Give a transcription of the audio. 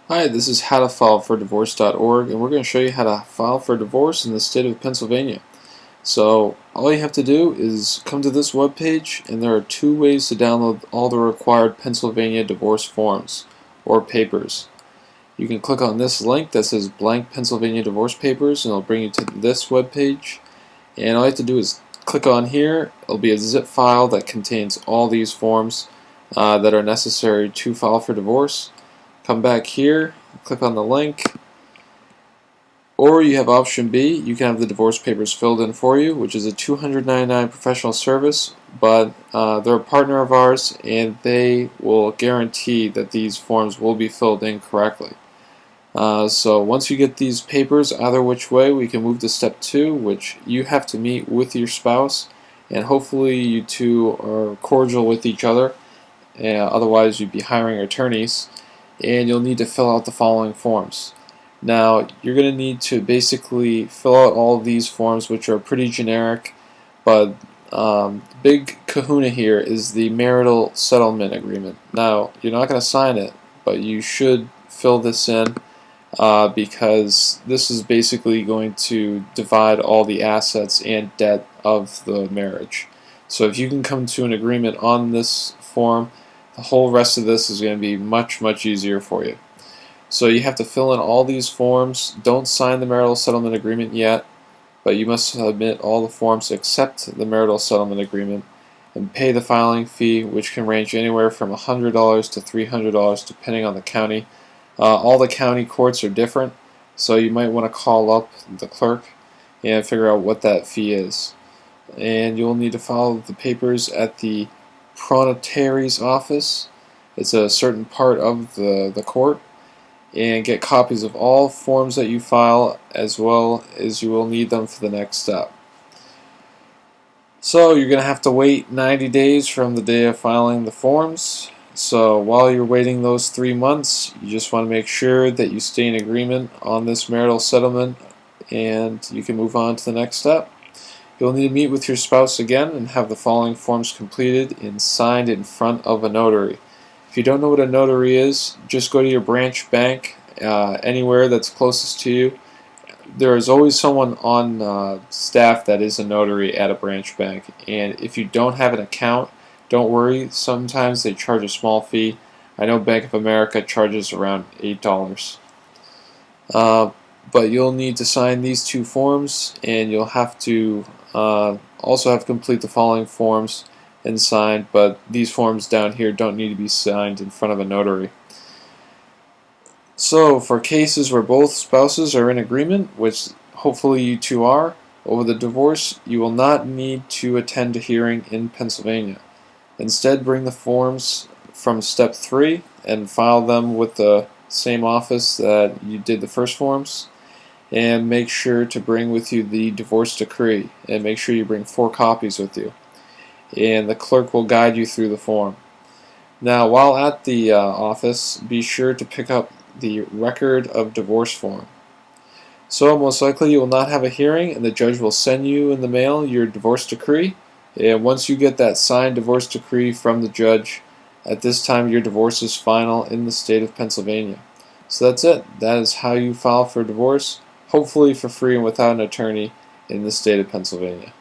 Hi, this is howtofilefordivorce.org, and we're going to show you how to file for divorce in the state of Pennsylvania. So all you have to do is come to this webpage, and there are two ways to download all the required Pennsylvania divorce forms or papers. You can click on this link that says blank Pennsylvania divorce papers, and it'll bring you to this webpage. And all you have to do is click on here. It'll be a zip file that contains all these forms that are necessary to file for divorce. Come back here, click on the link, or you have option B. You can have the divorce papers filled in for you, which is a $299 professional service, but they're a partner of ours, and they will guarantee that these forms will be filled in correctly. So once you get these papers, either which way, we can move to step 2, which you have to meet with your spouse, and hopefully you two are cordial with each other. Otherwise, you'd be hiring attorneys. And you'll need to fill out the following forms. Now, you're going to need to basically fill out all of these forms, which are pretty generic, but big kahuna here is the Marital Settlement Agreement. Now, you're not going to sign it, but you should fill this in because this is basically going to divide all the assets and debt of the marriage. So if you can come to an agreement on this form, the whole rest of this is going to be much easier for you. So you have to fill in all these forms. Don't sign the marital settlement agreement yet, but you must submit all the forms except the marital settlement agreement and pay the filing fee, which can range anywhere from $100 to $300 depending on the county. All the county courts are different, so you might want to call up the clerk and figure out what that fee is. And you'll need to file the papers at the Pronotary's office. It's a certain part of the court, and get copies of all forms that you file, as well as you will need them for the next step. So you're going to have to wait 90 days from the day of filing the forms. So while you're waiting those 3 months, you just want to make sure that you stay in agreement on this marital settlement, and you can move on to the next step. You'll need to meet with your spouse again and have the following forms completed and signed in front of a notary. If you don't know what a notary is, just go to your branch bank, anywhere that's closest to you. There is always someone on staff that is a notary at a branch bank, and if you don't have an account, don't worry. Sometimes they charge a small fee. I know Bank of America charges around $8. But you'll need to sign these two forms, and you'll have to also have to complete the following forms and sign, but these forms down here don't need to be signed in front of a notary. So for cases where both spouses are in agreement, which hopefully you two are, over the divorce, you will not need to attend a hearing in Pennsylvania. Instead, bring the forms from step 3 and file them with the same office that you did the first forms, and make sure to bring with you the divorce decree, and make sure you bring 4 copies with you, and the clerk will guide you through the form. Now, while at the office, be sure to pick up the record of divorce form. So most likely you will not have a hearing, and the judge will send you in the mail your divorce decree, and once you get that signed divorce decree from the judge, at this time your divorce is final in the state of Pennsylvania. So that's it. That is how you file for divorce, hopefully for free and without an attorney, in the state of Pennsylvania.